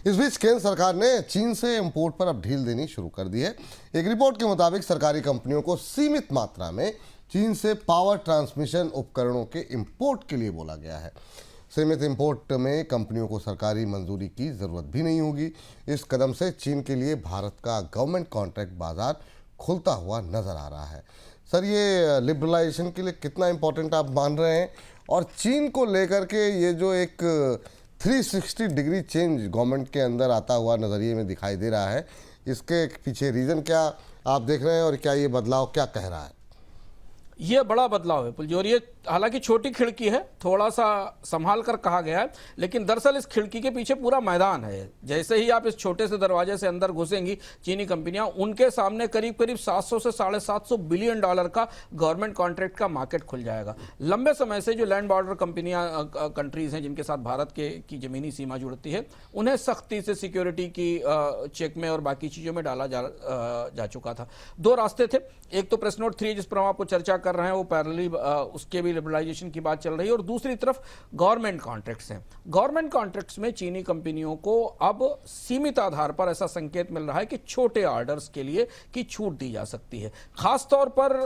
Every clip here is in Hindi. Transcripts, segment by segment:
इस बीच केंद्र सरकार ने चीन से इंपोर्ट पर अब ढील देनी शुरू कर दी है। एक रिपोर्ट के मुताबिक सरकारी कंपनियों को सीमित मात्रा में चीन से पावर ट्रांसमिशन उपकरणों के इंपोर्ट के लिए बोला गया है। सीमित इंपोर्ट में कंपनियों को सरकारी मंजूरी की जरूरत भी नहीं होगी। इस कदम से चीन के लिए भारत का गवर्नमेंट कॉन्ट्रैक्ट बाजार खुलता हुआ नजर आ रहा है। सर, ये लिबरलाइजेशन के लिए कितना इंपॉर्टेंट आप मान रहे हैं, और चीन को लेकर के ये जो एक 360 डिग्री चेंज गवर्नमेंट के अंदर आता हुआ नज़रिए में दिखाई दे रहा है, इसके पीछे रीज़न क्या आप देख रहे हैं, और क्या ये बदलाव क्या कह रहा है? ये बड़ा बदलाव है पुलजी, और ये हालांकि छोटी खिड़की है, थोड़ा सा संभाल कर कहा गया है, लेकिन दरअसल इस खिड़की के पीछे पूरा मैदान है। जैसे ही आप इस छोटे से दरवाजे से अंदर घुसेंगी, चीनी कंपनियां, उनके सामने करीब करीब 700 से 750 बिलियन डॉलर का गवर्नमेंट कॉन्ट्रैक्ट का मार्केट खुल जाएगा। लंबे समय से जो लैंड बॉर्डर कंट्रीज हैं जिनके साथ भारत की जमीनी सीमा जुड़ती है, उन्हें सख्ती से सिक्योरिटी की चेक में और बाकी चीज़ों में डाला जा चुका था। दो रास्ते थे, एक तो प्रेस नोट 3 जिस पर हम आपको चर्चा कर रहे हैं, वो पैरेलली उसके भी लिबरलाइजेशन की बात चल रही है, और दूसरी तरफ गवर्नमेंट कॉन्ट्रैक्ट्स हैं। गवर्नमेंट कॉन्ट्रैक्ट्स में चीनी कंपनियों को अब सीमित आधार पर ऐसा संकेत मिल रहा है कि छोटे ऑर्डर्स के लिए की छूट दी जा सकती है, खासतौर पर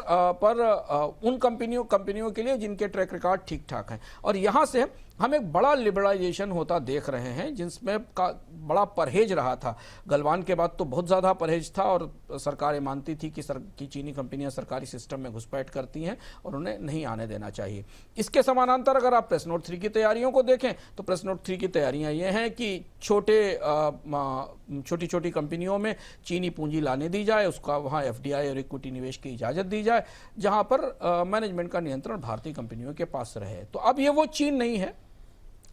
उन कंपनियों के लिए जिनके ट्रैक रिकॉर्ड ठीक ठाक हैं। और यहां से हम एक बड़ा लिबरलाइजेशन होता देख रहे हैं, जिसमें बड़ा परहेज रहा था। गलवान के बाद तो बहुत ज़्यादा परहेज था, और सरकारें मानती थी कि चीनी कंपनियां सरकारी सिस्टम में घुसपैठ करती हैं और उन्हें नहीं आने देना चाहिए। इसके समानांतर अगर आप प्रेस नोट 3 की तैयारियों को देखें, तो प्रेस नोट 3 की तैयारियां ये हैं कि छोटी छोटी कंपनियों में चीनी पूंजी लाने दी जाए, उसका वहाँ FDI और इक्विटी निवेश की इजाज़त दी जाए, जहाँ पर मैनेजमेंट का नियंत्रण भारतीय कंपनियों के पास रहे। तो अब ये वो चीन नहीं है।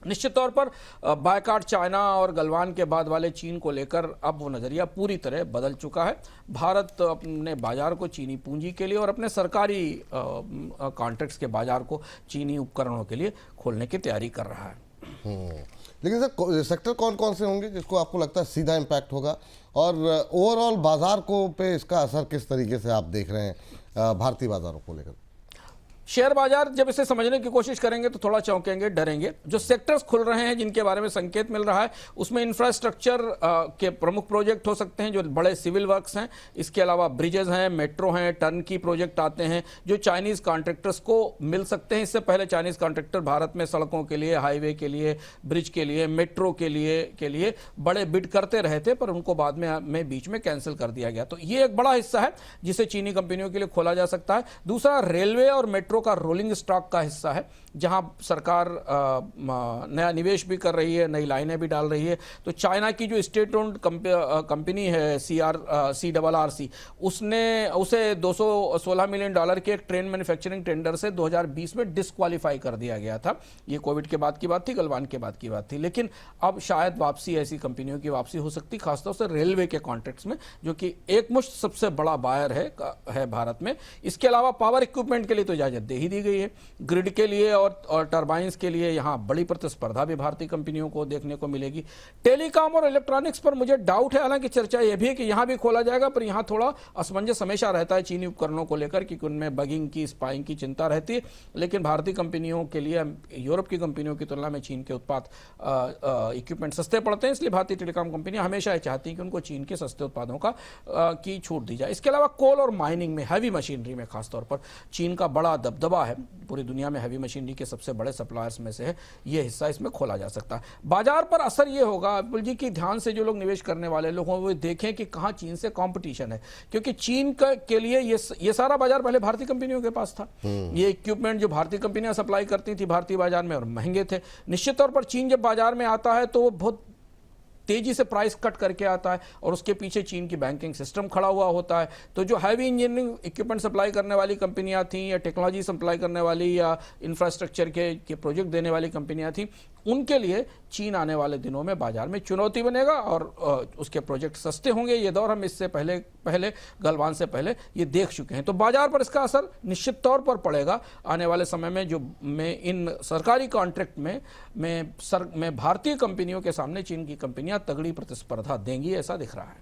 निश्चित तौर पर बायकॉट चाइना और गलवान के बाद वाले चीन को लेकर अब वो नज़रिया पूरी तरह बदल चुका है। भारत अपने बाजार को चीनी पूंजी के लिए और अपने सरकारी कॉन्ट्रैक्ट्स के बाजार को चीनी उपकरणों के लिए खोलने की तैयारी कर रहा है। लेकिन सर, सेक्टर कौन कौन से होंगे जिसको आपको लगता है सीधा इम्पैक्ट होगा, और ओवरऑल बाजार को पे इसका असर किस तरीके से आप देख रहे हैं भारतीय बाजारों को लेकर? शेयर बाजार जब इसे समझने की कोशिश करेंगे तो थोड़ा चौंकेंगे, डरेंगे। जो सेक्टर्स खुल रहे हैं जिनके बारे में संकेत मिल रहा है, उसमें इंफ्रास्ट्रक्चर के प्रमुख प्रोजेक्ट हो सकते हैं, जो बड़े सिविल वर्क्स हैं। इसके अलावा ब्रिजेस हैं, मेट्रो हैं, टर्न की प्रोजेक्ट आते हैं जो चाइनीज़ कॉन्ट्रैक्टर्स को मिल सकते हैं। इससे पहले चाइनीज़ कॉन्ट्रैक्टर भारत में सड़कों के लिए, हाईवे के लिए, ब्रिज के लिए, मेट्रो के लिए बड़े बिड करते रहे थे, पर उनको बाद में बीच में कैंसिल कर दिया गया। तो ये एक बड़ा हिस्सा है जिसे चीनी कंपनियों के लिए खोला जा सकता है। दूसरा, रेलवे और मेट्रो का रोलिंग स्टॉक का हिस्सा है, जहां सरकार नया निवेश भी कर रही है, नई लाइनें भी डाल रही है। तो चाइना की जो स्टेट ओन्ड कंपनी है CRRC, उसे $216 मिलियन के एक ट्रेन मैन्युफैक्चरिंग टेंडर से 2020 में डिस्क्वालीफाई कर दिया गया था। ये कोविड के बाद की बात थी, गलवान के बाद की बात थी, लेकिन अब शायद वापसी, ऐसी कंपनियों की वापसी हो सकती, खासतौर से रेलवे के कॉन्ट्रैक्ट्स में, जो कि एकमुश्त सबसे बड़ा बायर है भारत में। इसके अलावा पावर इक्विपमेंट के लिए तो इजाजत दे ही दी गई है। ग्रिड के लिए और टरबाइंस के लिए यहाँ बड़ी प्रतिस्पर्धा भी भारतीय कंपनियों को देखने को मिलेगी। टेलीकॉम और इलेक्ट्रॉनिक्स पर मुझे डाउट है, हालांकि चर्चा यह भी है कि यहाँ भी खोला जाएगा, पर यहाँ थोड़ा असमंजस हमेशा रहता है चीनी उपकरणों को लेकर, क्योंकि उनमें बगिंग की, स्पाइंग की चिंता रहती है। लेकिन भारतीय कंपनियों के लिए यूरोप की कंपनियों की तुलना में चीन के उत्पाद इक्विपमेंट सस्ते पड़ते हैं, इसलिए भारतीय टेलीकॉम कंपनियां हमेशा ये चाहती हैं कि उनको चीन के सस्ते उत्पादों की छूट दी जाए। इसके अलावा कोल और माइनिंग में, हैवी मशीनरी में खासतौर पर चीन का बड़ा दबदबा है, पूरी दुनिया में हैवी मशीनरी के सबसे बड़े सप्लायर्स में से है। ये हिस्सा इसमें खोला जा सकता है। बाजार पर असर ये होगा अब्दुल जी कि ध्यान से जो लोग निवेश करने वाले लोग हों, वो देखें कि कहाँ चीन से कंपटीशन है, क्योंकि चीन के लिए ये सारा बाजार पहले भारतीय कंपनियों के पास था। ये इक्विपमेंट जो भारतीय कंपनियां सप्लाई करती थी भारतीय बाजार में, और महंगे थे। निश्चित तौर पर चीन जब बाजार में आता है तो वो बहुत तेजी से प्राइस कट करके आता है, और उसके पीछे चीन की बैंकिंग सिस्टम खड़ा हुआ होता है। तो जो हैवी इंजीनियरिंग इक्विपमेंट सप्लाई करने वाली कंपनियां थीं, या टेक्नोलॉजी सप्लाई करने वाली, या इंफ्रास्ट्रक्चर के प्रोजेक्ट देने वाली कंपनियां थीं, उनके लिए चीन आने वाले दिनों में बाजार में चुनौती बनेगा, और उसके प्रोजेक्ट सस्ते होंगे। ये दौर हम इससे पहले गलवान से पहले ये देख चुके हैं। तो बाजार पर इसका असर निश्चित तौर पर पड़ेगा आने वाले समय में, जो में इन सरकारी कॉन्ट्रैक्ट में भारतीय कंपनियों के सामने चीन की कंपनियां तगड़ी प्रतिस्पर्धा देंगी, ऐसा दिख रहा है।